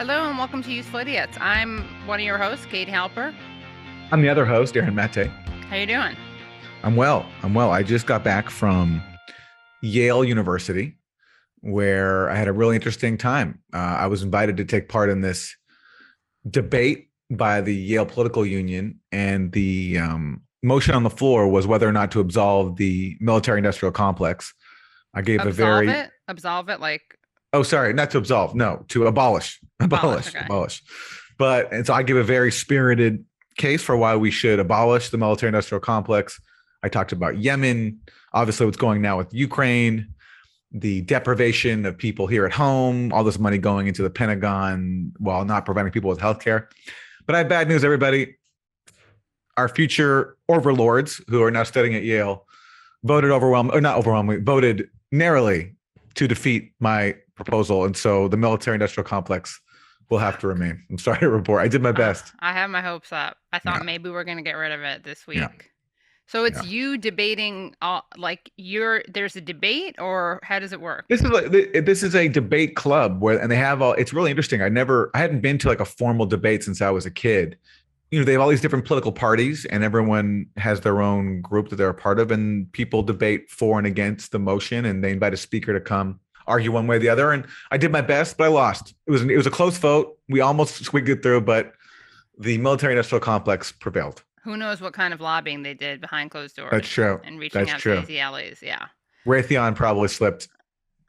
Hello and welcome to Useful Idiots. I'm one of your hosts, Kate Halper. I'm the other host, Aaron Mate. How you doing? I'm well. I just got back from Yale University, where I had a really interesting time. I was invited to take part in this debate by the Yale Political Union, and the motion on the floor was whether or not to absolve the military-industrial complex. I gave Absolve it, like. Oh, sorry, not to absolve. No, to abolish. Okay. And so I give a very spirited case for why we should abolish the military-industrial complex. I talked about Yemen, obviously what's going now with Ukraine, the deprivation of people here at home, all this money going into the Pentagon while not providing people with healthcare. But I have bad news, everybody. Our future overlords who are now studying at Yale voted narrowly to defeat my proposal. And so the military-industrial complex will have to remain. I'm sorry to report. I did my best. I have my hopes up. I thought maybe we're going to get rid of it this week. Yeah. So it's you debating, there's a debate, or how does it work? This is a debate club and they have it's really interesting. I hadn't been to like a formal debate since I was a kid. They have all these different political parties and everyone has their own group that they're a part of, and people debate for and against the motion, and they invite a speaker to come argue one way or the other. And I did my best, but I lost. It was a close vote. We almost squeaked it through, but the military-industrial complex prevailed. Who knows what kind of lobbying they did behind closed doors. That's true. And reaching out to the alleys. Yeah. Raytheon probably slipped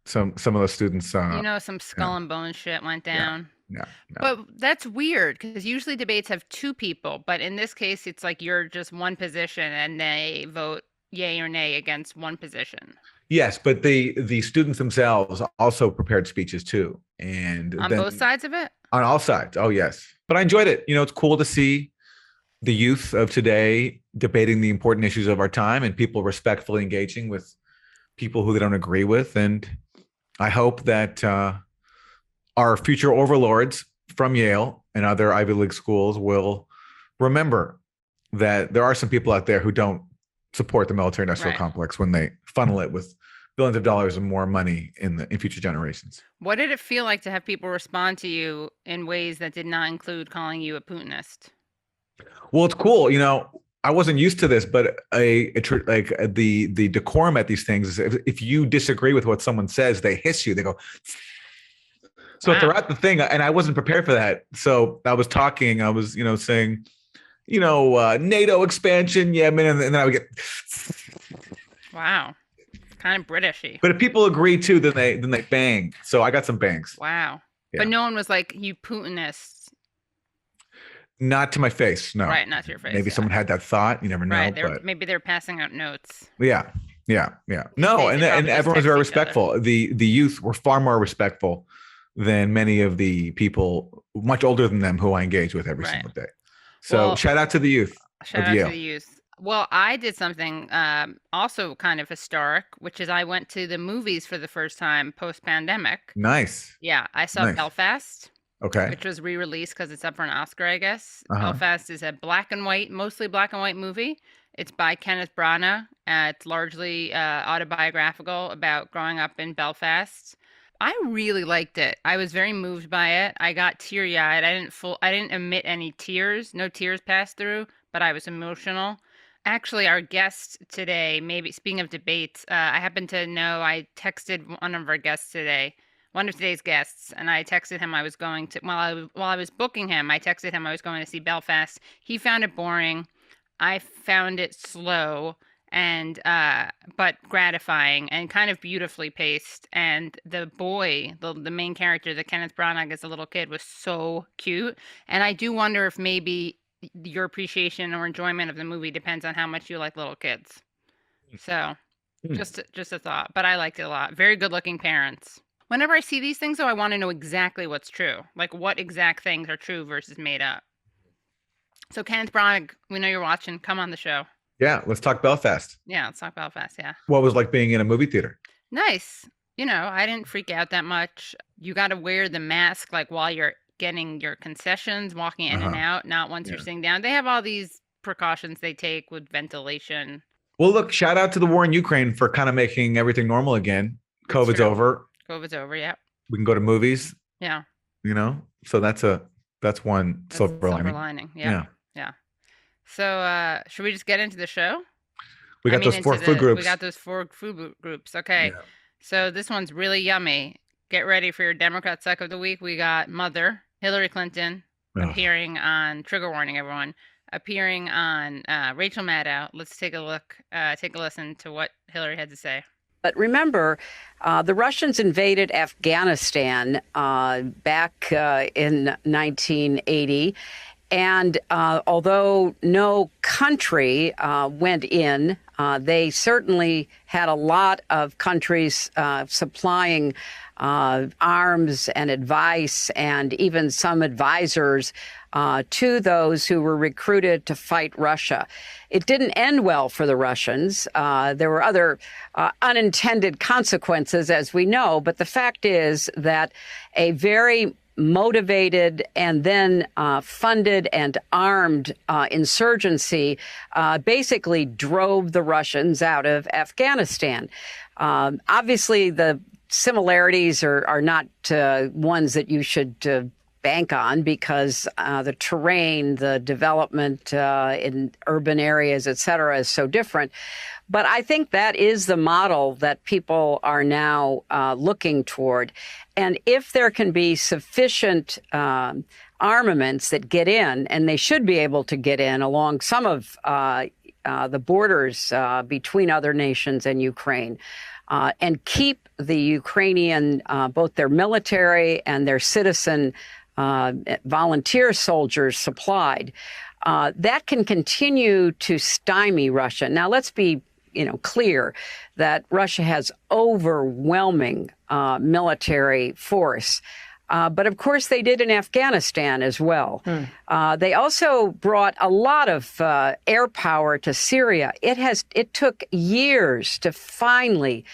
some of those students. Some skull and bone shit went down. No. But that's weird because usually debates have two people, but in this case, it's like you're just one position and they vote yay or nay against one position. Yes, but the students themselves also prepared speeches too. And on both sides of it? On all sides. Oh, yes. But I enjoyed it. It's cool to see the youth of today debating the important issues of our time and people respectfully engaging with people who they don't agree with. And I hope that our future overlords from Yale and other Ivy League schools will remember that there are some people out there who don't support the military-industrial complex when they funnel it with billions of dollars and more money in future generations. What did it feel like to have people respond to you in ways that did not include calling you a Putinist? Well, it's cool. I wasn't used to this, but the decorum at these things is if you disagree with what someone says, they hiss you. They go. So throughout the thing, and I wasn't prepared for that. So I was talking. I was, saying, NATO expansion, Yemen, and then I would get. Wow, kind of Britishy. But if people agree too, then they bang. So I got some bangs. Wow, yeah. But no one was like, "You Putinists." Not to my face, no. Right, not to your face. Maybe someone had that thought. You never know. Right, maybe they're passing out notes. Yeah. No, and everyone was very respectful. The youth were far more respectful than many of the people much older than them who I engage with every single day. So shout out to the youth. Shout out to the youth. Well, I did something also kind of historic, which is I went to the movies for the first time post-pandemic. Nice. Yeah, I saw Belfast. Okay. Which was re-released because it's up for an Oscar, I guess. Belfast is a mostly black and white movie. It's by Kenneth Branagh. It's largely autobiographical about growing up in Belfast. I really liked it. I was very moved by it. I got teary-eyed. I didn't emit any tears. No tears passed through, but I was emotional. Actually, our guest today, maybe speaking of debates, I happen to know I texted one of our guests today, one of today's guests, and I texted him I was going to, while I was booking him, I texted him I was going to see Belfast. He found it boring. I found it slow and but gratifying and kind of beautifully paced. And the boy, the main character, the Kenneth Branagh as a little kid, was so cute. And I do wonder if maybe your appreciation or enjoyment of the movie depends on how much you like little kids. So just a thought, but I liked it a lot. Very good looking parents. Whenever I see these things, though, I want to know exactly what's true. Like what exact things are true versus made up. So Kenneth Branagh, we know you're watching. Come on the show. Yeah, let's talk Belfast. Yeah, let's talk Belfast, yeah. What was it like being in a movie theater? Nice. I didn't freak out that much. You got to wear the mask like while you're getting your concessions, walking in and out, not once you're sitting down. They have all these precautions they take with ventilation. Well, look, shout out to the war in Ukraine for kind of making everything normal again. COVID's over. COVID's over, yeah. We can go to movies. Yeah. So that's one That's silver silver lining. lining. Yep. Yeah. Yeah. So should we just get into the show? We I got mean, those four into food we groups. got those four food groups. Okay. Yeah. So this one's really yummy. Get ready for your Democrat suck of the week. We got Mother, Hillary Clinton, Ugh. appearing on, trigger warning, everyone, appearing on Rachel Maddow. Let's take a look, take a listen to what Hillary had to say. But remember, the Russians invaded Afghanistan back in 1980. And although no country went in, they certainly had a lot of countries supplying arms and advice and even some advisors to those who were recruited to fight Russia. It didn't end well for the Russians. There were other unintended consequences, as we know, but the fact is that a very motivated and then funded and armed insurgency basically drove the Russians out of Afghanistan. Obviously, the similarities are not ones that you should bank on because the terrain, the development in urban areas, et cetera, is so different. But I think that is the model that people are now looking toward. And if there can be sufficient armaments that get in, and they should be able to get in along some of the borders between other nations and Ukraine, and keep the Ukrainian, both their military and their citizen volunteer soldiers supplied, that can continue to stymie Russia. Now, let's be clear that Russia has overwhelming military force. But of course, they did in Afghanistan as well. They also brought a lot of air power to Syria. It took years to finally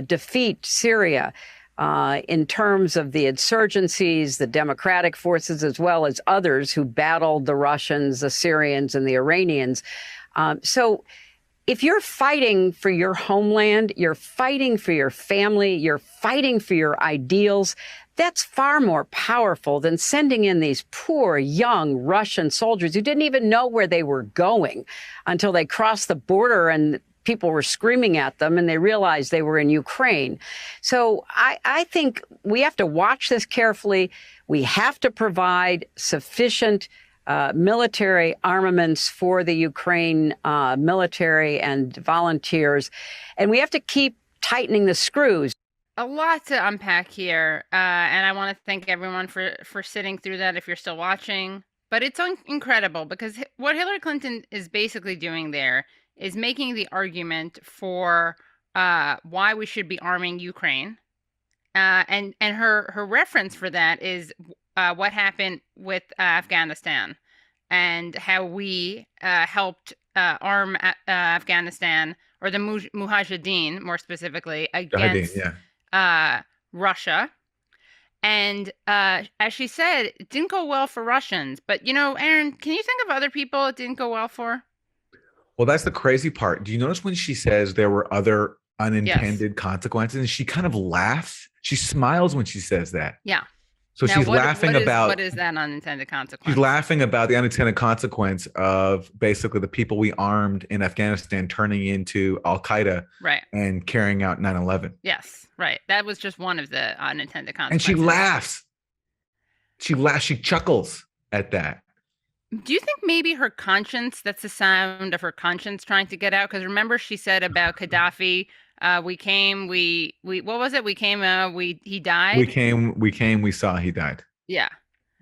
defeat Syria in terms of the insurgencies, the democratic forces, as well as others who battled the Russians, the Syrians, and the Iranians. So if you're fighting for your homeland, you're fighting for your family, you're fighting for your ideals, that's far more powerful than sending in these poor young Russian soldiers who didn't even know where they were going until they crossed the border and people were screaming at them and they realized they were in Ukraine. So I think we have to watch this carefully. We have to provide sufficient military armaments for the Ukraine military and volunteers. And we have to keep tightening the screws. A lot to unpack here. And I want to thank everyone for sitting through that if you're still watching. But it's incredible because what Hillary Clinton is basically doing there is making the argument for why we should be arming Ukraine. And her reference for that is what happened with Afghanistan and how we helped arm Afghanistan, or the Mujahideen more specifically, against Russia. And as she said, it didn't go well for Russians. But, Aaron, can you think of other people it didn't go well for? Well, that's the crazy part. Do you notice when she says there were other unintended consequences, and she kind of laughs? She smiles when she says that. Yeah. So now, she's laughing about what is that unintended consequence? She's laughing about the unintended consequence of basically the people we armed in Afghanistan turning into Al-Qaeda, right, and carrying out 9/11. Yes, right. That was just one of the unintended consequences. And she laughs. She laughs. She chuckles at that. Do you think maybe her conscience, that's the sound of her conscience trying to get out? Because remember she said about Gaddafi, we came, what was it? We came, he died. We came, we saw he died. Yeah.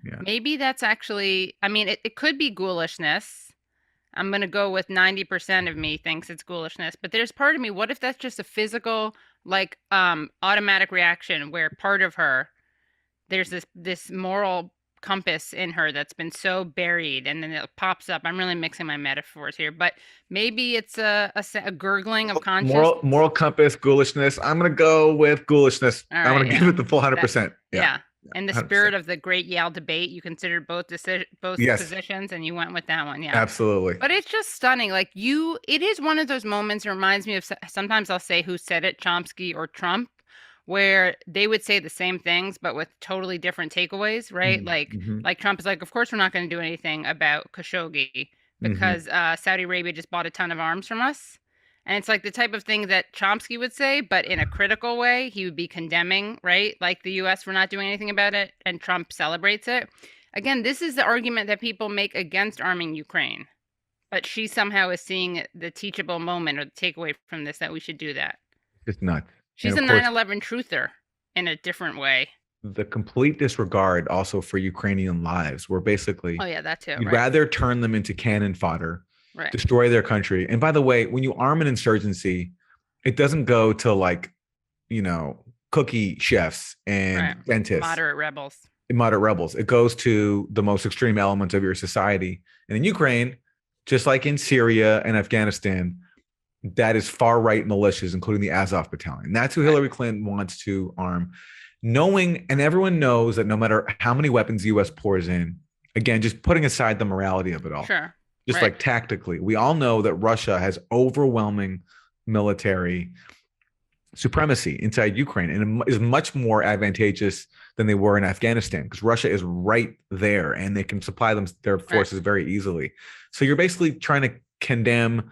Yeah. Maybe that's actually, I mean, it could be ghoulishness. I'm going to go with 90% of me thinks it's ghoulishness, but there's part of me, what if that's just a physical, like, automatic reaction where part of her, there's this moral compass in her that's been so buried, and then it pops up. I'm really mixing my metaphors here, but maybe it's a gurgling of consciousness. Moral compass, ghoulishness. I'm gonna go with ghoulishness. Right, I'm gonna give it the full 100%. Yeah. In the 100%. Spirit of the great Yale debate, you considered both positions, and you went with that one. Yeah, absolutely. But it's just stunning. Like it is one of those moments. It reminds me of, sometimes I'll say who said it, Chomsky or Trump, where they would say the same things but with totally different takeaways, right? Like Trump is like, of course we're not going to do anything about Khashoggi because Saudi Arabia just bought a ton of arms from us. And it's like the type of thing that Chomsky would say, but in a critical way. He would be condemning, right? Like the US for not doing anything about it, and Trump celebrates it. Again, this is the argument that people make against arming Ukraine. But she somehow is seeing the teachable moment or the takeaway from this that we should do that. It's nuts. She's a 9/11 truther in a different way. The complete disregard also for Ukrainian lives, where basically, oh yeah, that too. You'd rather turn them into cannon fodder, right. Destroy their country. And by the way, when you arm an insurgency, it doesn't go to like, cookie chefs and dentists, moderate rebels. It goes to the most extreme elements of your society. And in Ukraine, just like in Syria and Afghanistan, that is far right militias, including the Azov battalion. That's who Hillary Clinton wants to arm. Knowing, and everyone knows that no matter how many weapons the U.S. pours in, again, just putting aside the morality of it all, sure, just like tactically, we all know that Russia has overwhelming military supremacy inside Ukraine and is much more advantageous than they were in Afghanistan because Russia is right there and they can supply their forces very easily. So you're basically trying to condemn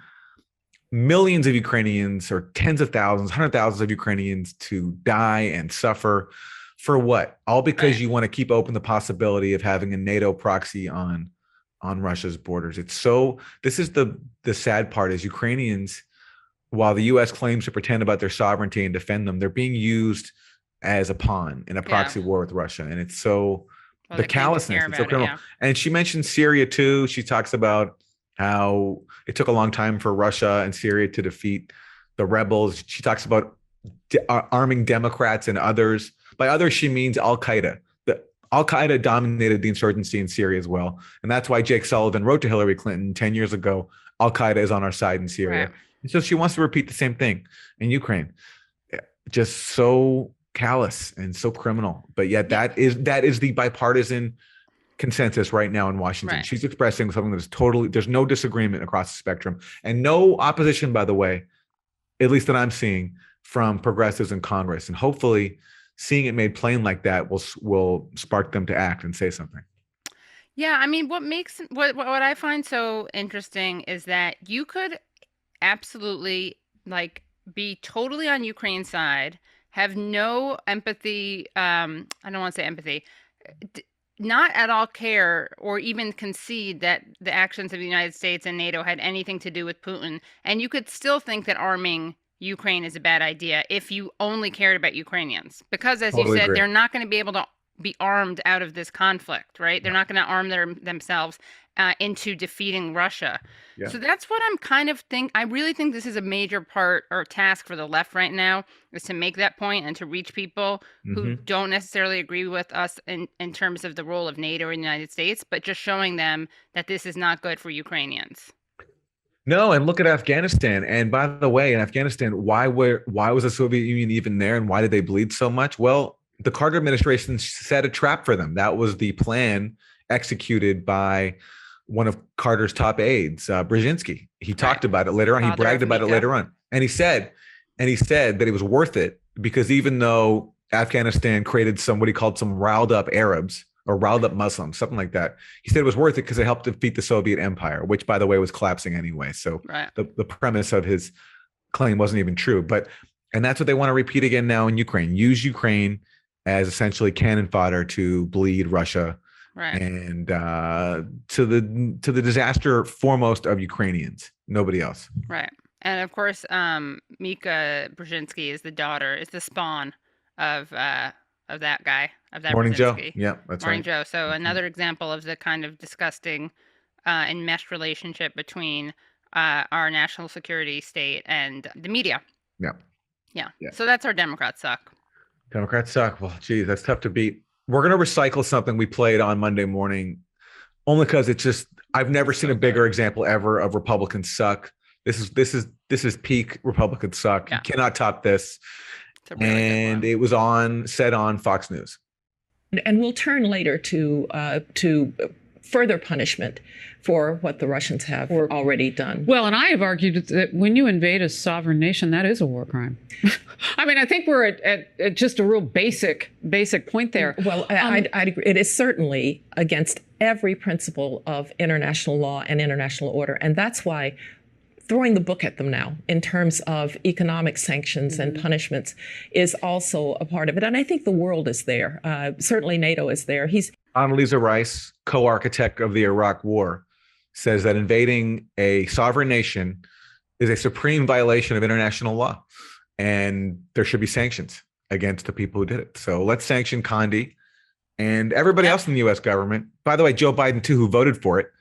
millions of Ukrainians or tens of thousands, 100,000s of Ukrainians to die and suffer for what? All because you want to keep open the possibility of having a NATO proxy on Russia's borders. This is the sad part is Ukrainians, while the U.S. claims to pretend about their sovereignty and defend them, they're being used as a pawn in a proxy war with Russia. And it's the callousness, it's so criminal. And she mentioned Syria too. She talks about how it took a long time for Russia and Syria to defeat the rebels. She talks about arming Democrats and others. By others, she means Al-Qaeda. Al-Qaeda dominated the insurgency in Syria as well. And that's why Jake Sullivan wrote to Hillary Clinton 10 years ago, Al-Qaeda is on our side in Syria. Right. And so she wants to repeat the same thing in Ukraine. Just so callous and so criminal. But yet that is the bipartisan consensus right now in Washington. Right. She's expressing something that is there's no disagreement across the spectrum and no opposition, by the way, at least that I'm seeing from progressives in Congress. And hopefully seeing it made plain like that will spark them to act and say something. Yeah. I mean, what I find so interesting is that you could absolutely be totally on Ukraine's side, have no empathy. I don't want to say empathy, not at all care or even concede that the actions of the United States and NATO had anything to do with Putin. And you could still think that arming Ukraine is a bad idea if you only cared about Ukrainians. Because as you said, they're not going to be able to be armed out of this conflict, right? They're not going to arm themselves into defeating Russia. Yeah. So that's what I'm kind of I really think this is a major part or task for the left right now is to make that point and to reach people who don't necessarily agree with us in terms of the role of NATO in the United States, but just showing them that this is not good for Ukrainians. No, and look at Afghanistan. And by the way, in Afghanistan, why was the Soviet Union even there and why did they bleed so much? Well, the Carter administration set a trap for them. That was the plan executed by one of Carter's top aides, Brzezinski. He talked about it later on. He bragged about it later on. And he said that it was worth it because even though Afghanistan created what he called some riled up Arabs or riled up Muslims, something like that, he said it was worth it because it helped defeat the Soviet Empire, which, by the way, was collapsing anyway. So the premise of his claim wasn't even true. And that's what they want to repeat again now in Ukraine. Use Ukraine as essentially cannon fodder to bleed Russia. Right. And to the disaster foremost of Ukrainians, nobody else. Right. And of course, Mika Brzezinski is the spawn of that guy, of that Morning Brzezinski. Joe. Yeah, that's Morning right. Joe. So another example of the kind of disgusting enmeshed relationship between our national security state and the media. Yeah. So that's our Democrats suck. Democrats suck. Well, geez, that's tough to beat. We're going to recycle something we played on Monday morning only because it's just, I've never seen a bigger example ever of Republicans suck. This is peak Republican suck. Yeah. You cannot top this. Really and it was said on Fox News. And we'll turn later to further punishment for what the Russians have already done. Well, and I have argued that when you invade a sovereign nation, that is a war crime. I mean, I think we're at just a real basic point there. Well, I'd agree. It is certainly against every principle of international law and international order. And that's why throwing the book at them now in terms of economic sanctions and punishments is also a part of it. And I think the world is there. Certainly NATO is there. Condoleezza Rice, co-architect of the Iraq War, says that invading a sovereign nation is a supreme violation of international law, and there should be sanctions against the people who did it. So let's sanction Condi and everybody else in the U.S. government. By the way, Joe Biden, too, who voted for it,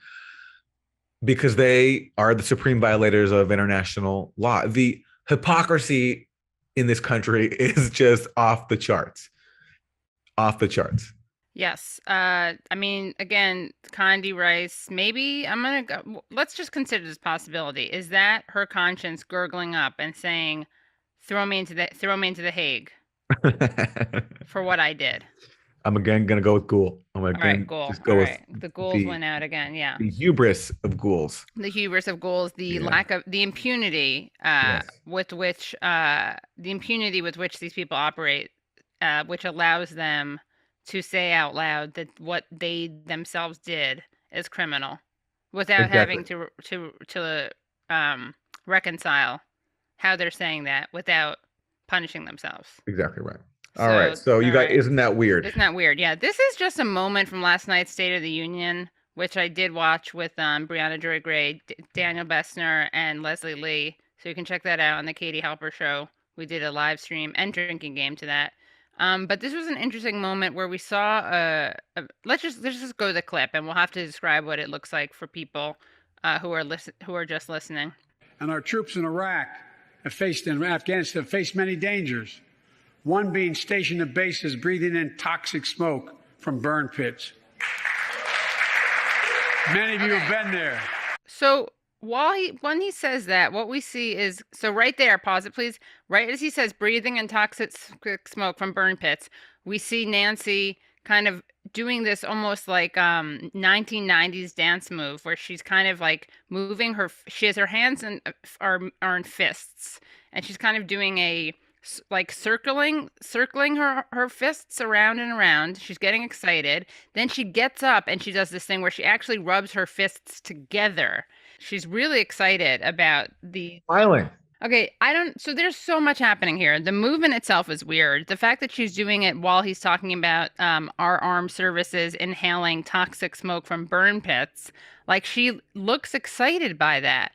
because they are the supreme violators of international law. The hypocrisy in this country is just off the charts. Off the charts. Yes. I mean, again, Condi Rice, maybe let's just consider this possibility. Is that her conscience gurgling up and saying, throw me into the Hague for what I did? I'm again going to go with Ghoul. I'm going to Ghoul. just go with the ghouls went out again. Yeah. The hubris of ghouls. The hubris of ghouls, the lack of the impunity with which these people operate, which allows them to say out loud that what they themselves did is criminal, without having to reconcile how they're saying that without punishing themselves. Exactly right. All right. So you guys, isn't that weird? Isn't that weird? Yeah. This is just a moment from last night's State of the Union, which I did watch with Brianna Joy Gray, Daniel Bessner, and Leslie Lee. So you can check that out on the Katie Halper Show. We did a live stream and drinking game to that. But this was an interesting moment where we saw let's just go to the clip, and we'll have to describe what it looks like for people who are just listening. And our troops in Iraq and Afghanistan have faced many dangers. One being stationed at bases breathing in toxic smoke from burn pits. Many of you have been there. So when he says that, what we see is, so right there, pause it please, right as he says breathing in toxic smoke from burn pits, we see Nancy kind of doing this almost like 1990s dance move where she's kind of like moving she has her hands are in fists, and she's kind of doing a like circling her fists around and around. She's getting excited. Then she gets up and she does this thing where she actually rubs her fists together. She's really excited about the smiling. Okay, so there's so much happening here. The movement itself is weird. The fact that she's doing it while he's talking about our armed services inhaling toxic smoke from burn pits, like she looks excited by that.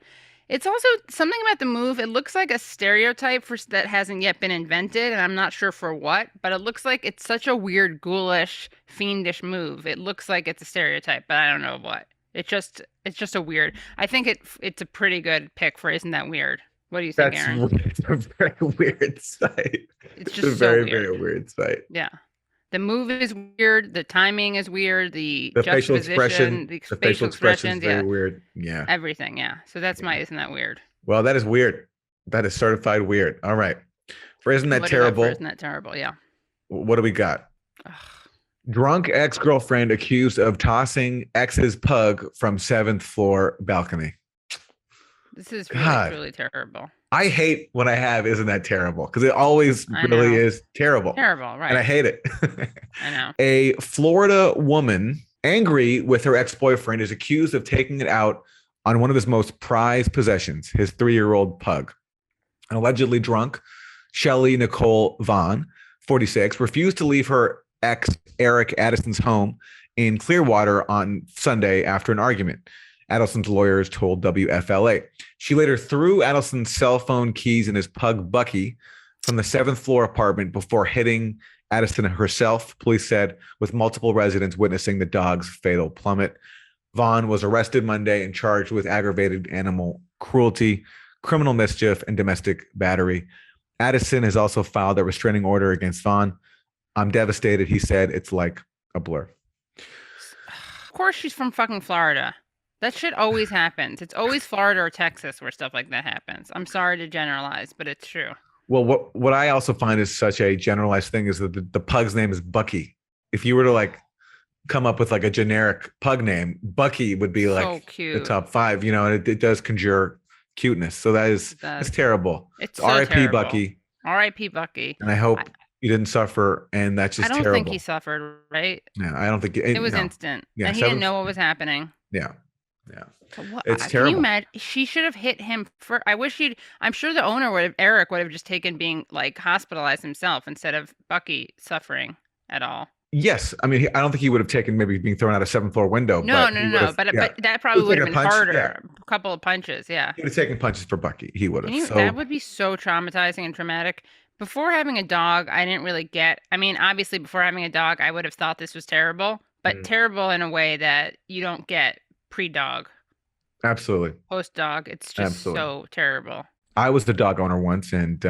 It's also something about the move. It looks like a stereotype that hasn't yet been invented, and I'm not sure for what, but it looks like it's such a weird, ghoulish, fiendish move. It looks like it's a stereotype, but I don't know what. It's just a weird. I think it's a pretty good pick for Isn't That Weird? What do you think, Aaron? It's a very weird sight. It's just a very, very weird sight. Yeah. The move is weird. The timing is weird. The facial expression, the facial expression is very weird. Yeah. Everything. Yeah. So that's my Isn't That Weird? Well, that is weird. That is certified weird. All right. For Isn't That Terrible? Isn't That Terrible? Yeah. What do we got? Drunk ex-girlfriend accused of tossing ex's pug from 7th floor balcony. This is really terrible. I hate when I have Isn't That Terrible, because it always really is terrible. Terrible, right. And I hate it. I know. A Florida woman, angry with her ex-boyfriend, is accused of taking it out on one of his most prized possessions, his 3-year-old pug. And allegedly drunk, Shelley Nicole Vaughn, 46, refused to leave her ex, Eric Addison's home in Clearwater on Sunday after an argument. Addison's lawyers told WFLA. She later threw Addison's cell phone keys and his pug Bucky from the 7th floor apartment before hitting Addison herself, police said, with multiple residents witnessing the dog's fatal plummet. Vaughn was arrested Monday and charged with aggravated animal cruelty, criminal mischief, and domestic battery. Addison has also filed a restraining order against Vaughn. I'm devastated, he said. It's like a blur. Of course she's from fucking Florida. That shit always happens. It's always Florida or Texas where stuff like that happens. I'm sorry to generalize, but it's true. Well, what I also find is such a generalized thing is that the pug's name is Bucky. If you were to like come up with like a generic pug name, Bucky would be So like the cute. top 5, and it does conjure cuteness. So it's terrible. It's so R.I.P. terrible. Bucky. R.I.P. Bucky. And I hope you didn't suffer, and that's just I don't terrible. think he suffered, right? Yeah, I don't think it was instant. Yeah, and he didn't know what was happening. Yeah. Can It's terrible. you imagine? She should have hit him first. I'm sure the owner Eric would have just taken being like hospitalized himself instead of Bucky suffering at all. Yes, I mean, I don't think he would have taken maybe being thrown out a 7th floor window. No. But that probably would have been harder. Yeah. A couple of punches, yeah. He would have taken punches for Bucky. He would have. That would be so traumatizing and traumatic. Before having a dog, I didn't really get. I mean, obviously, before having a dog, I would have thought this was terrible, but terrible in a way that you don't get pre-dog. Absolutely. Post-dog, it's just so terrible. I was the dog owner once, and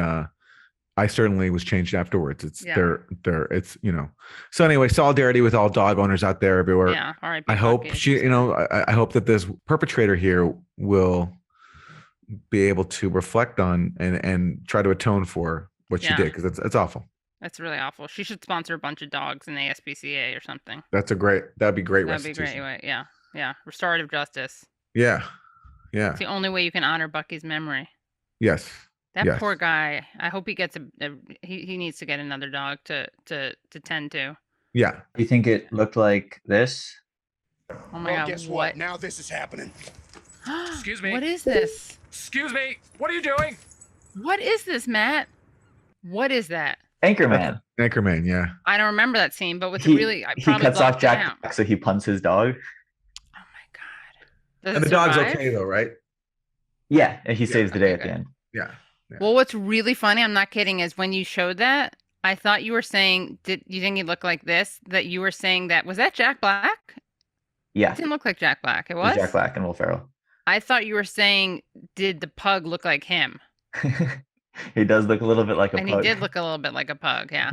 I certainly was changed afterwards. It's So anyway, solidarity with all dog owners out there everywhere. Yeah. All right. I hope I hope that this perpetrator here will be able to reflect on and try to atone for what she did, because it's awful. That's really awful. She should sponsor a bunch of dogs in the ASPCA or something. That'd be great. That'd be great. Yeah. Restorative justice. Yeah. It's the only way you can honor Bucky's memory. Yes. That poor guy. I hope he gets he needs to get another dog to tend to. Yeah. Do you think it looked like this? Oh my God! Guess what? Now this is happening. Excuse me. What is this? Excuse me. What are you doing? What is this, Matt? What is that? Anchorman. Anchorman. Yeah. I don't remember that scene, but he cuts off Jack Black, so he punts his dog. Oh my God! And the dog's okay though, right? Yeah, and he saves the day at the end. Yeah. Well, what's really funny, I'm not kidding, is when you showed that, I thought you were saying, did you think he looked like this? That you were saying was that Jack Black? Yeah. It didn't look like Jack Black. It was? Jack Black and Will Ferrell. I thought you were saying, did the pug look like him? He does look a little bit like a pug. And he did look a little bit like a pug, yeah.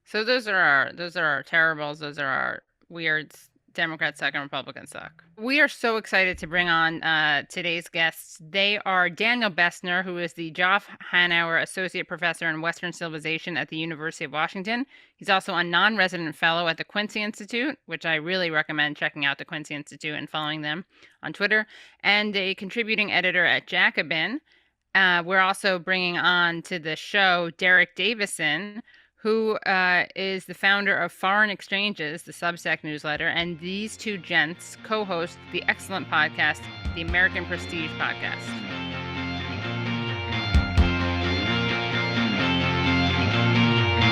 So those are our terribles. Those are our weirds. Democrats suck and Republicans suck. We are so excited to bring on today's guests. They are Daniel Bessner, who is the Geoff Hanauer Associate Professor in Western Civilization at the University of Washington. He's also a non-resident fellow at the Quincy Institute, which I really recommend checking out the Quincy Institute and following them on Twitter, and a contributing editor at Jacobin. We're also bringing on to the show Derek Davison, who is the founder of Foreign Exchanges, the Substack newsletter, and these two gents co-host the excellent podcast, the American Prestige Podcast.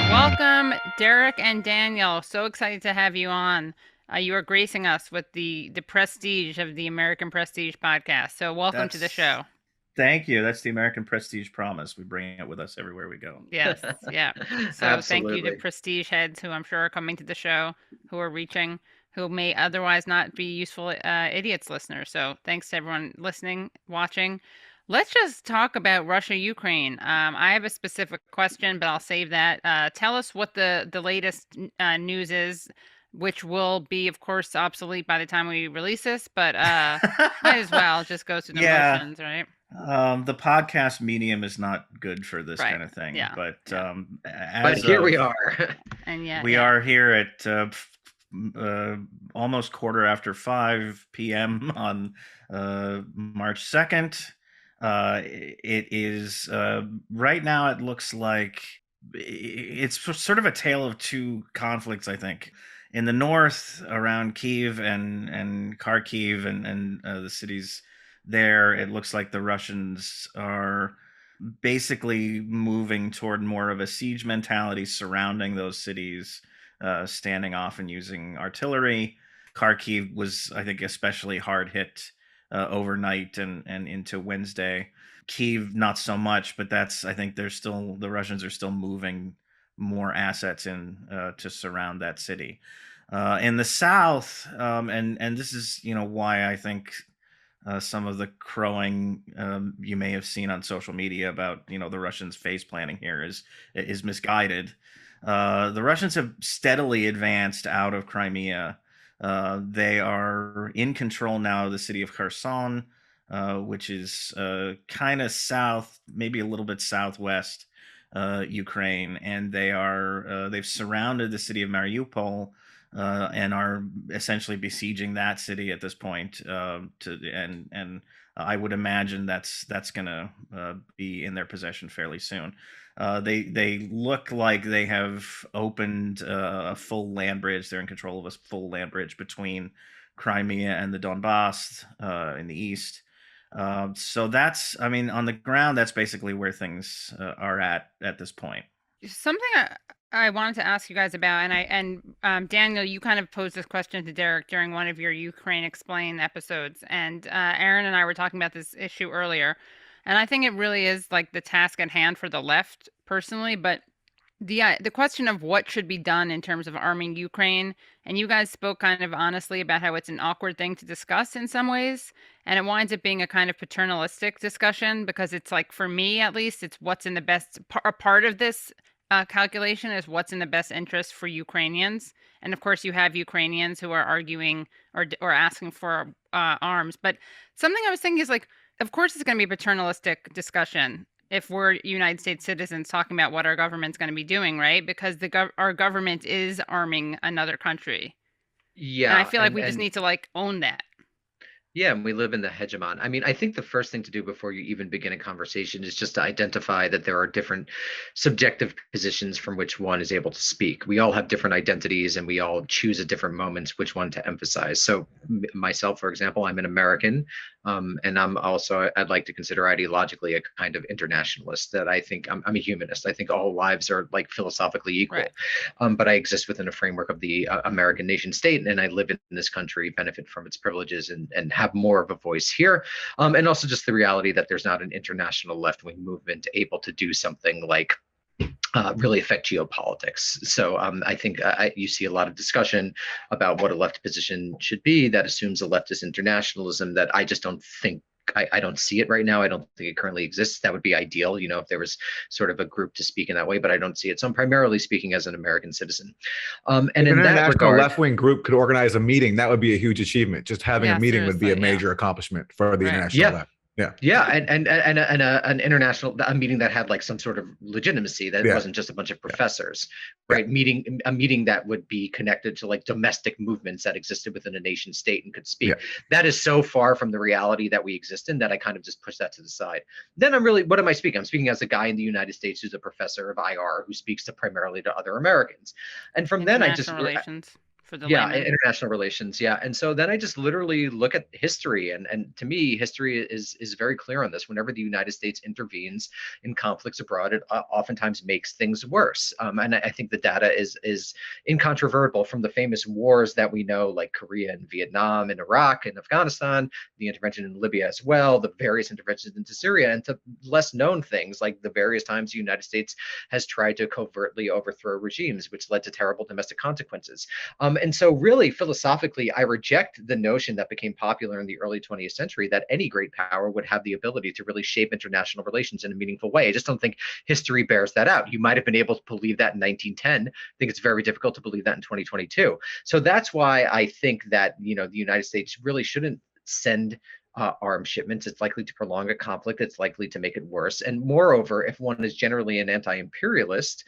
Welcome, Derek and Daniel. So excited to have you on. You are gracing us with the prestige of the American Prestige Podcast. So welcome to the show. Thank you. That's the American Prestige promise. We bring it with us everywhere we go. Yes. Yeah. So thank you to Prestige heads who I'm sure are coming to the show, who are reaching, who may otherwise not be useful idiots listeners. So thanks to everyone listening, watching. Let's just talk about Russia-Ukraine. I have a specific question, but I'll save that. Tell us what the latest news is, which will be, of course, obsolete by the time we release this, but might as well just go through the motions, right? The podcast medium is not good for this kind of thing, but here we are, and we are here at almost 5:15 p.m. on March 2nd. It is right now. It looks like it's sort of a tale of two conflicts, I think. In the north, around Kyiv and Kharkiv and the cities there, it looks like the Russians are basically moving toward more of a siege mentality, surrounding those cities, standing off and using artillery. Kharkiv was, I think, especially hard hit overnight and into Wednesday. Kyiv, not so much, but I think the Russians are still moving more assets in to surround that city. In the south, and this is why I think some of the crowing you may have seen on social media about the Russians face planning here is misguided. The Russians have steadily advanced out of Crimea. They are in control now of the city of Kherson, which is kind of south, maybe a little bit southwest Ukraine, and they've surrounded the city of Mariupol, and are essentially besieging that city at this point. And I would imagine that's going to be in their possession fairly soon. They look like they have opened a full land bridge. They're in control of a full land bridge between Crimea and the Donbass in the east. So that's, I mean, on the ground, that's basically where things are at this point. Something I wanted to ask you guys about, and Daniel, you kind of posed this question to Derek during one of your Ukraine Explained episodes, and Aaron and I were talking about this issue earlier, and I think it really is like the task at hand for the left, personally, but the question of what should be done in terms of arming Ukraine, and you guys spoke kind of honestly about how it's an awkward thing to discuss in some ways, and it winds up being a kind of paternalistic discussion because it's like, for me at least, it's what's in the best part of this calculation is what's in the best interest for Ukrainians. And of course, you have Ukrainians who are arguing or asking for arms. But something I was thinking is like, of course, it's going to be a paternalistic discussion if we're United States citizens talking about what our government's going to be doing, right? Because our government is arming another country. Yeah. And I feel like we just need to like own that. Yeah, and we live in the hegemon. I mean, I think the first thing to do before you even begin a conversation is just to identify that there are different subjective positions from which one is able to speak. We all have different identities and we all choose at different moments which one to emphasize. So myself, for example, I'm an American, and I'm also, I'd like to consider ideologically a kind of internationalist, that I think I'm a humanist. I think all lives are like philosophically equal, right. But I exist within a framework of the American nation state, and I live in this country, benefit from its privileges, and have more of a voice here, and also just the reality that there's not an international left-wing movement able to do something like really affect geopolitics. So I think you see a lot of discussion about what a left position should be that assumes a leftist internationalism that I just don't think, I don't see it right now. I don't think it currently exists. That would be ideal, you know, if there was sort of a group to speak in that way, but I don't see it. So I'm primarily speaking as an American citizen. And if in an that regard, left-wing group could organize a meeting, that would be a huge achievement. Just having a meeting would be a major accomplishment for the international left. And an international meeting that had like some sort of legitimacy, that it wasn't just a bunch of professors, right? A meeting that would be connected to like domestic movements that existed within a nation state and could speak. That is so far from the reality that we exist in that I kind of just push that to the side. Then what am I speaking? I'm speaking as a guy in the United States who's a professor of IR who speaks primarily to other Americans. And from then I just international relations. And so then I just literally look at history, and to me, history is very clear on this. Whenever the United States intervenes in conflicts abroad, it oftentimes makes things worse. And I think the data is incontrovertible from the famous wars that we know, like Korea and Vietnam and Iraq and Afghanistan, the intervention in Libya as well, the various interventions into Syria, and to less known things like the various times the United States has tried to covertly overthrow regimes, which led to terrible domestic consequences. And so really philosophically, I reject the notion that became popular in the early 20th century that any great power would have the ability to really shape international relations in a meaningful way. I just don't think history bears that out. You might have been able to believe that in 1910. I think it's very difficult to believe that in 2022. So that's why I think that, you know, the United States really shouldn't send arms shipments. It's likely to prolong a conflict. It's likely to make it worse. And moreover, if one is generally an anti-imperialist,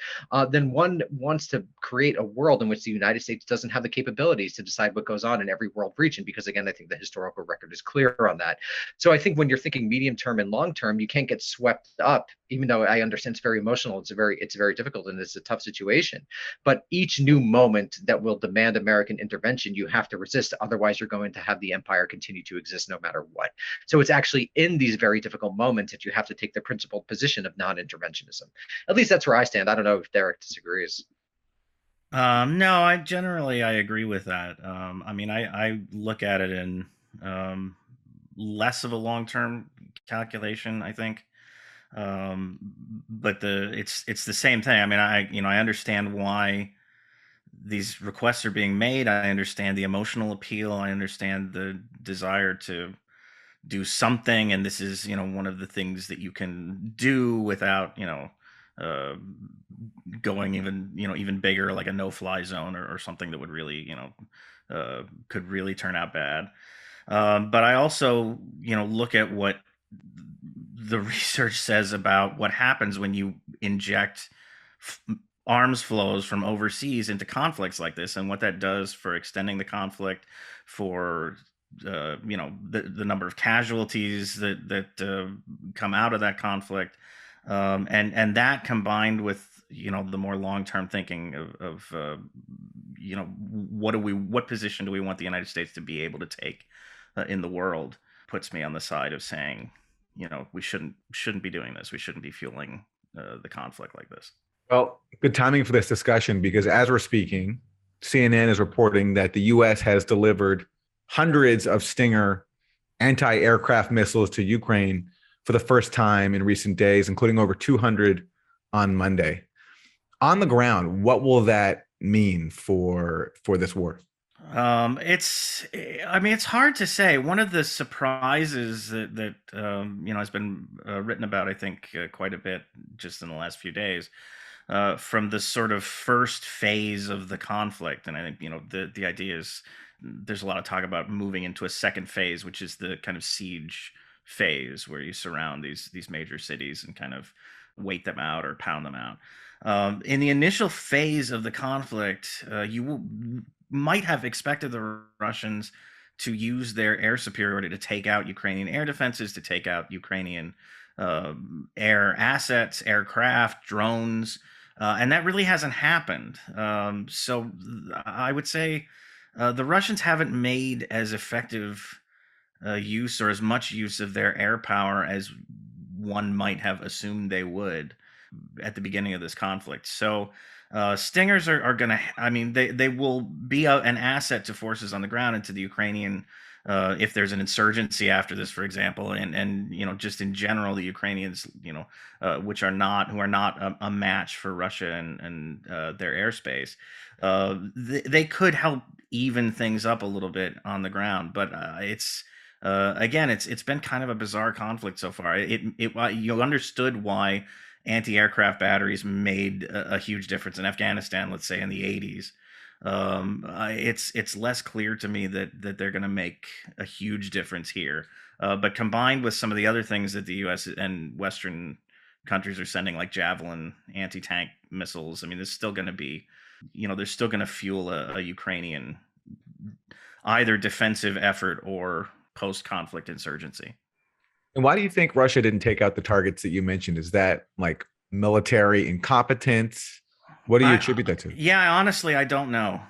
then one wants to create a world in which the United States doesn't have the capabilities to decide what goes on in every world region, because again, I think the historical record is clear on that. So I think when you're thinking medium term and long term, you can't get swept up, even though I understand it's very emotional, it's very difficult, and it's a tough situation. But each new moment that will demand American intervention, you have to resist. Otherwise, you're going to have the empire continue to exist no matter what. So it's actually in these very difficult moments that you have to take the principled position of non-interventionism. At least that's where I stand. I don't know if Derek disagrees. No, I agree with that. I mean, I look at it in less of a long-term calculation, I think. But it's the same thing. I mean, I understand why these requests are being made. I understand the emotional appeal. I understand the desire to do something, and this is, you know, one of the things that you can do without, you know, going even bigger, like a no-fly zone or something that would really, you know, could really turn out bad. But I also, you know, look at what the research says about what happens when you inject arms flows from overseas into conflicts like this, and what that does for extending the conflict, for the number of casualties that come out of that conflict, and that combined with the more long-term thinking of what position do we want the United States to be able to take in the world, puts me on the side of saying, we shouldn't be doing this. We shouldn't be fueling the conflict like this. Well, good timing for this discussion, because as we're speaking, CNN is reporting that the U.S. has delivered hundreds of Stinger anti-aircraft missiles to Ukraine for the first time in recent days, including over 200 on Monday. On the ground, what will that mean for this war? It's hard to say. One of the surprises that has been written about, I think, quite a bit just in the last few days, from the sort of first phase of the conflict. And I think, the idea is there's a lot of talk about moving into a second phase, which is the kind of siege phase where you surround these major cities and kind of wait them out or pound them out. In the initial phase of the conflict, might have expected the Russians to use their air superiority to take out Ukrainian air defenses, to take out Ukrainian air assets, aircraft, drones, and that really hasn't happened. So I would say the Russians haven't made as effective use or as much use of their air power as one might have assumed they would at the beginning of this conflict. So Stingers are going to, they will be an asset to forces on the ground and to the Ukrainian, if there's an insurgency after this, for example, and just in general, the Ukrainians, who are not a match for Russia and their airspace, they could help even things up a little bit on the ground. But it's been kind of a bizarre conflict so far. You understood why anti-aircraft batteries made a huge difference in Afghanistan, let's say in the 80s. It's less clear to me that they're going to make a huge difference here. But combined with some of the other things that the U.S. and Western countries are sending, like Javelin anti-tank missiles, there's still going to be, they're still going to fuel a Ukrainian either defensive effort or post-conflict insurgency. And why do you think Russia didn't take out the targets that you mentioned? Is that like military incompetence? What do you attribute that to? Yeah, honestly, I don't know.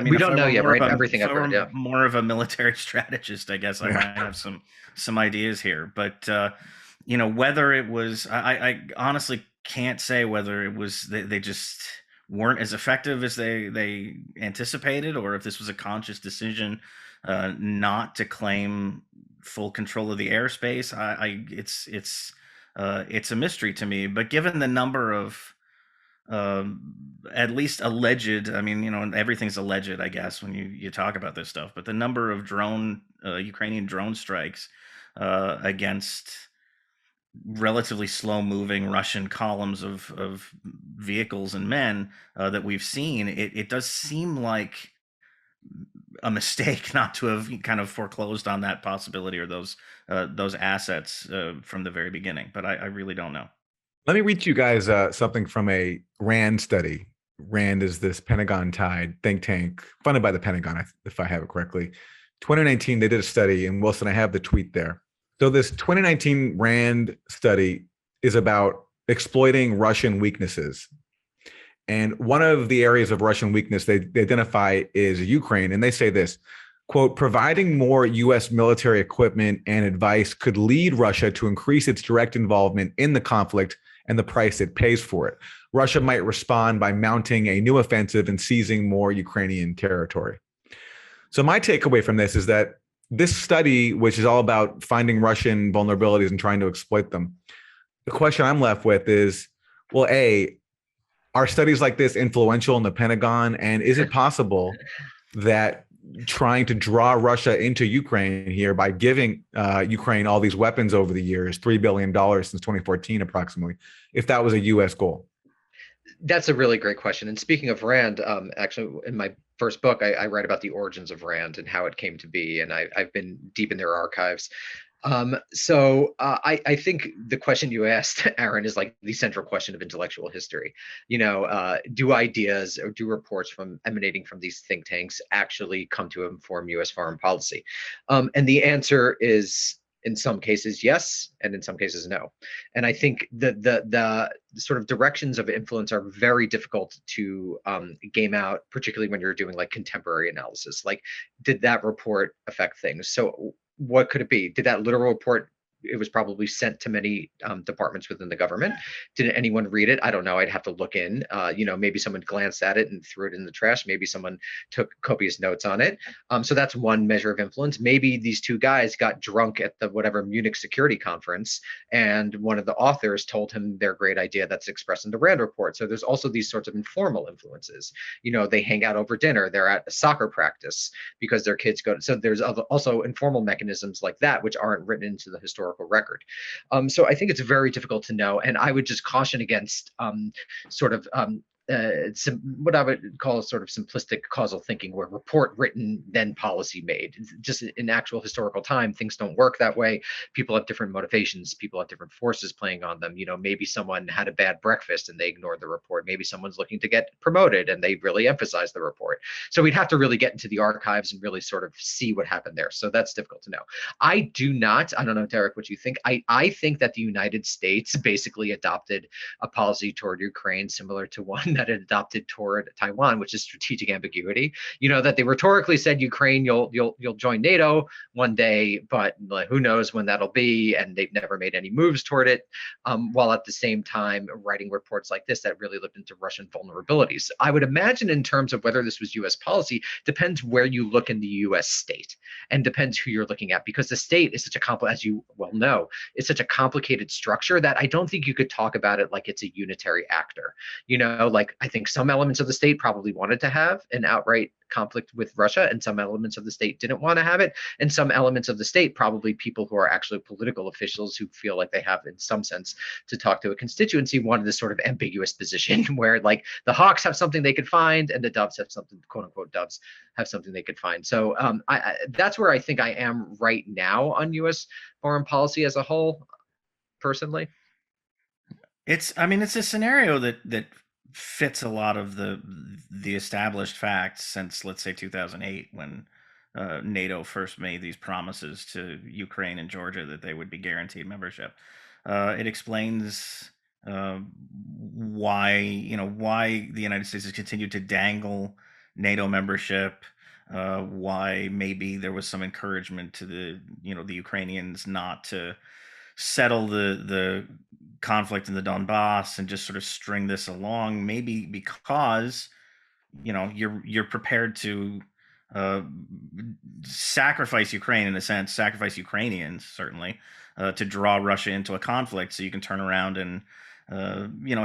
We don't know yet, right? Everything I've heard, yeah. More of a military strategist, I guess. I might have some ideas here, but whether it was, I honestly can't say whether it was they just weren't as effective as they anticipated, or if this was a conscious decision not to claim full control of the airspace. It's a mystery to me. But given the number of at least alleged, everything's alleged, I guess, when you talk about this stuff, but the number of Ukrainian drone strikes against relatively slow moving Russian columns of vehicles and men that we've seen, it does seem like a mistake not to have kind of foreclosed on that possibility or those assets from the very beginning. But I really don't know. Let me read you guys something from a RAND study. RAND is this Pentagon-tied think tank funded by the Pentagon, if I have it correctly. 2019, they did a study, and Wilson, I have the tweet there. So this 2019 RAND study is about exploiting Russian weaknesses. And one of the areas of Russian weakness they identify is Ukraine. And they say this, quote, providing more U.S. military equipment and advice could lead Russia to increase its direct involvement in the conflict and the price it pays for it. Russia might respond by mounting a new offensive and seizing more Ukrainian territory. So my takeaway from this is that this study, which is all about finding Russian vulnerabilities and trying to exploit them, the question I'm left with is, well, A, are studies like this influential in the Pentagon? And is it possible that trying to draw Russia into Ukraine here by giving Ukraine all these weapons over the years, $3 billion since 2014 approximately, if that was a U.S. goal? That's a really great question. And speaking of RAND, actually, in my first book, I write about the origins of RAND and how it came to be. And I've been deep in their archives. I think the question you asked, Aaron, is like the central question of intellectual history. Do ideas or do reports emanating from these think tanks actually come to inform U.S. foreign policy? And the answer is, in some cases, yes, and in some cases, no. And I think the sort of directions of influence are very difficult to game out, particularly when you're doing like contemporary analysis. Like, did that report affect things? So what could it be? Did that literal report, it was probably sent to many departments within the government. Did anyone read it? I don't know. I'd have to look in. Maybe someone glanced at it and threw it in the trash. Maybe someone took copious notes on it. So that's one measure of influence. Maybe these two guys got drunk at the whatever Munich security conference, and one of the authors told him their great idea that's expressed in the Rand report. So there's also these sorts of informal influences. They hang out over dinner. They're at a soccer practice because their kids go to. So there's also informal mechanisms like that, which aren't written into the historical record. So I think it's very difficult to know. And I would just caution against what I would call sort of simplistic causal thinking, where report written, then policy made. Just in actual historical time, things don't work that way. People have different motivations. People have different forces playing on them. Maybe someone had a bad breakfast and they ignored the report. Maybe someone's looking to get promoted and they really emphasize the report. So we'd have to really get into the archives and really sort of see what happened there. So that's difficult to know. I don't know, Derek, what you think. I think that the United States basically adopted a policy toward Ukraine similar to one that it adopted toward Taiwan, which is strategic ambiguity. That they rhetorically said, Ukraine, you'll join NATO one day, but who knows when that'll be, and they've never made any moves toward it, while at the same time writing reports like this that really looked into Russian vulnerabilities. I would imagine, in terms of whether this was U.S. policy, depends where you look in the U.S. state, and depends who you're looking at, because the state is such a as you well know, it's such a complicated structure that I don't think you could talk about it like it's a unitary actor. I think some elements of the state probably wanted to have an outright conflict with Russia, and some elements of the state didn't want to have it. And some elements of the state, probably people who are actually political officials who feel like they have, in some sense, to talk to a constituency, wanted this sort of ambiguous position where like the Hawks have something they could find and the Doves have something, quote unquote, Doves have something they could find. So that's where I think I am right now on U.S. foreign policy as a whole, personally. It's a scenario that fits a lot of the established facts since, let's say, 2008, when NATO first made these promises to Ukraine and Georgia that they would be guaranteed membership. It explains why the United States has continued to dangle NATO membership, why maybe there was some encouragement to the Ukrainians not to settle the conflict in the Donbass and just sort of string this along, maybe because you're prepared to sacrifice Ukraine, in a sense, sacrifice Ukrainians certainly, to draw Russia into a conflict, so you can turn around and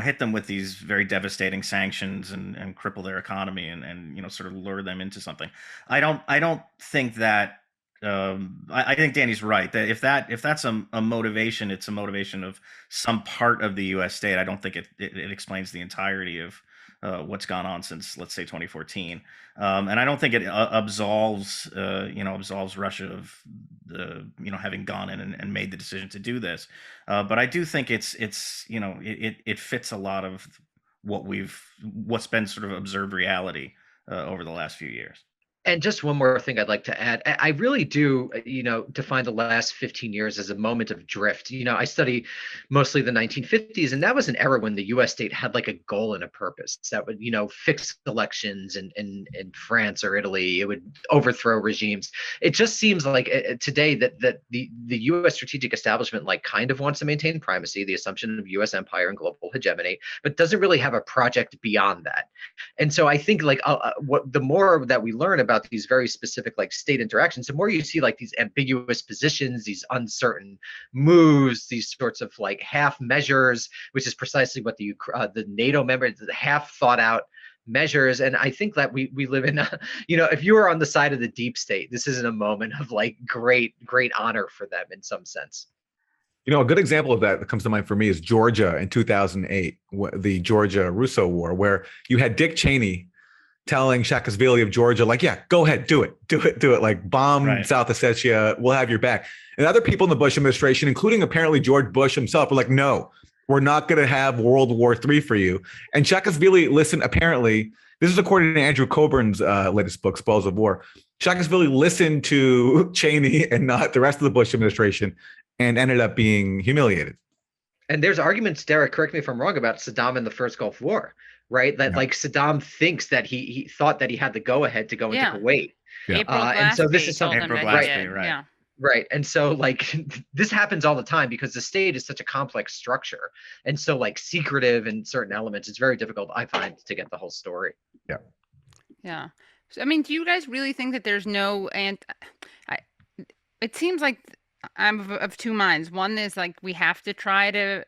hit them with these very devastating sanctions and cripple their economy and sort of lure them into something. I don't think that. I think Danny's right that if that's a motivation, it's a motivation of some part of the U.S. state. I don't think it explains the entirety of what's gone on since, let's say, 2014, and I don't think it absolves Russia of having gone in and made the decision to do this. But I do think it fits a lot of what's been sort of observed reality over the last few years. And just one more thing I'd like to add. I really do, define the last 15 years as a moment of drift. I study mostly the 1950s, and that was an era when the U.S. state had like a goal and a purpose that would, fix elections in France or Italy. It would overthrow regimes. It just seems like today that the U.S. strategic establishment like kind of wants to maintain primacy, the assumption of U.S. empire and global hegemony, but doesn't really have a project beyond that. And so I think the more that we learn about these very specific like state interactions, the more you see like these ambiguous positions, these uncertain moves, these sorts of like half measures, which is precisely what the NATO members, the half thought out measures. And I think that we live in if you are on the side of the deep state, this isn't a moment of like great honor for them in some sense. A good example of that comes to mind for me is Georgia in 2008, the Georgia-Russo War, where you had Dick Cheney telling Saakashvili of Georgia, like, yeah, go ahead, do it. Like bomb South Ossetia, we'll have your back. And other people in the Bush administration, including apparently George Bush himself, were like, no, we're not going to have World War III for you. And Saakashvili listened, apparently, this is according to Andrew Coburn's latest book, Spoils of War. Saakashvili listened to Cheney and not the rest of the Bush administration and ended up being humiliated. And there's arguments, Derek, correct me if I'm wrong, about Saddam in the first Gulf War, right? That like Saddam thinks that he thought that he had the go-ahead to go into Kuwait. And so this is something right. And so like this happens all the time because the state is such a complex structure. And so like secretive in certain elements, it's very difficult, I find, to get the whole story. Yeah. So, I mean, do you guys really think that there's no, it seems like I'm of two minds. One is like we have to try to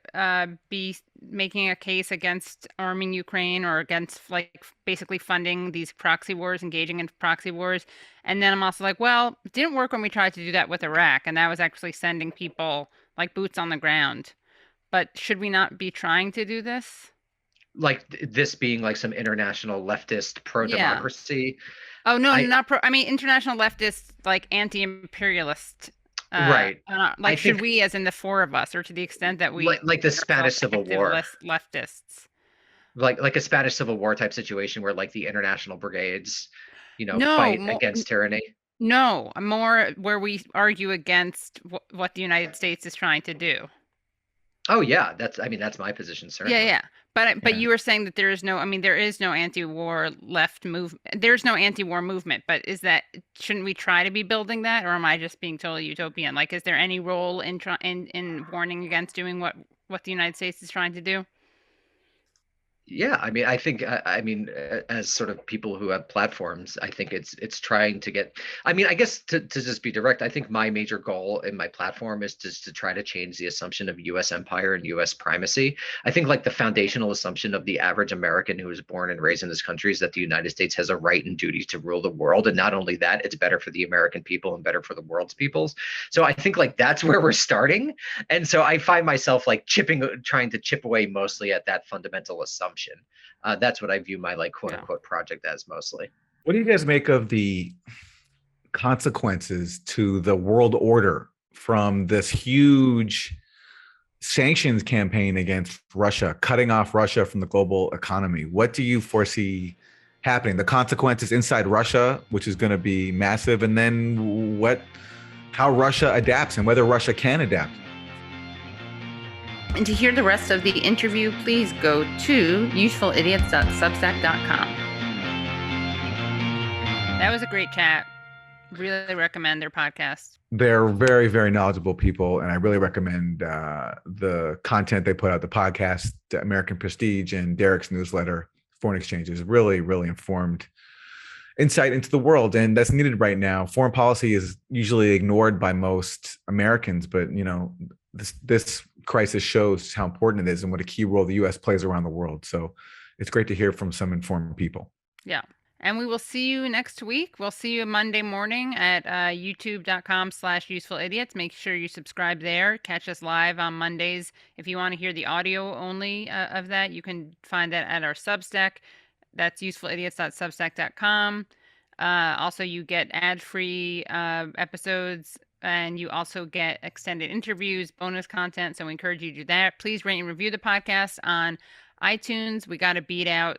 be making a case against arming Ukraine or against like basically funding these proxy wars, engaging in proxy wars. And then I'm also like, well, it didn't work when we tried to do that with Iraq. And that was actually sending people like boots on the ground. But should we not be trying to do this? Like this being like some international leftist pro-democracy? Oh, no, not pro. I mean, international leftist, like anti-imperialist. Right. Like, should we, as in the four of us, or to the extent that we like the Spanish Civil War, leftists, like a Spanish Civil War type situation where like the international brigades, fight against tyranny. No, more where we argue against what the United States is trying to do. Oh yeah, that's my position, certainly. Yeah. But you were saying that there is no anti-war left movement. There's no anti-war movement. But shouldn't we try to be building that, or am I just being totally utopian? Like, is there any role in warning against doing what the United States is trying to do? Yeah, I mean, I think, as sort of people who have platforms, I think it's trying to get, I mean, I guess to just be direct, I think my major goal in my platform is just to try to change the assumption of U.S. empire and U.S. primacy. I think like the foundational assumption of the average American who was born and raised in this country is that the United States has a right and duty to rule the world. And not only that, it's better for the American people and better for the world's peoples. So I think like that's where we're starting. And so I find myself like trying to chip away mostly at that fundamental assumption. That's what I view my like quote unquote project as mostly. What do you guys make of the consequences to the world order from this huge sanctions campaign against Russia, cutting off Russia from the global economy? What do you foresee happening? The consequences inside Russia, which is going to be massive, and then how Russia adapts and whether Russia can adapt. And to hear the rest of the interview, please go to usefulidiots.substack.com. That was a great chat. Really recommend their podcast. They're very, very knowledgeable people, and I really recommend the content they put out, the podcast, American Prestige, and Derek's newsletter, Foreign Exchange, is really, really informed insight into the world, and that's needed right now. Foreign policy is usually ignored by most Americans, but this crisis shows how important it is and what a key role the U.S. plays around the world. So it's great to hear from some informed people. Yeah. And we will see you next week. We'll see you Monday morning at youtube.com/usefulidiots. Make sure you subscribe there. Catch us live on Mondays. If you want to hear the audio only of that, you can find that at our Substack. That's usefulidiots.substack.com. Also, you get ad-free episodes, and you also get extended interviews, bonus content. So we encourage you to do that. Please rate and review the podcast on iTunes. We got to beat out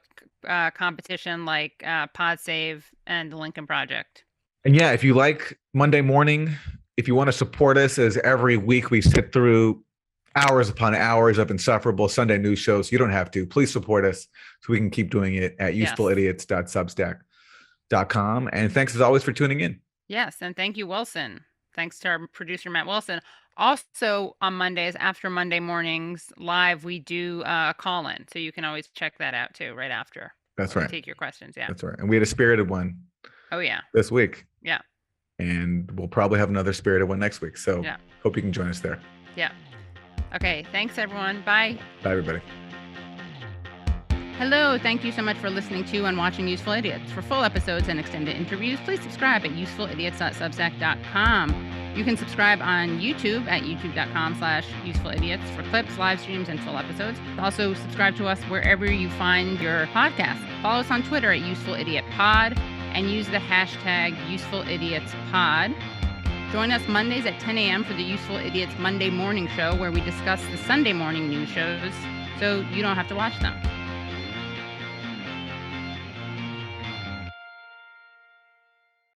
competition like PodSave and the Lincoln Project. And yeah, if you like Monday morning, if you want to support us, as every week we sit through hours upon hours of insufferable Sunday news shows, you don't have to. Please support us so we can keep doing it at usefulidiots.substack.com. And thanks as always for tuning in. Yes, and thank you, Wilson. Thanks to our producer, Matt Wilson. Also, on Mondays, after Monday mornings live, we do a call-in. So you can always check that out, too, right after. That's right. Take your questions, yeah. That's right. And we had a spirited one. Oh, yeah. This week. Yeah. And we'll probably have another spirited one next week. So hope you can join us there. Yeah. Okay. Thanks, everyone. Bye. Bye, everybody. Hello, thank you so much for listening to and watching Useful Idiots. For full episodes and extended interviews, please subscribe at usefulidiots.substack.com. You can subscribe on YouTube at youtube.com/usefulidiots for clips, live streams, and full episodes. Also, subscribe to us wherever you find your podcast. Follow us on Twitter at UsefulIdiotPod and use the hashtag UsefulIdiotsPod. Join us Mondays at 10 a.m. for the Useful Idiots Monday Morning Show, where we discuss the Sunday morning news shows so you don't have to watch them.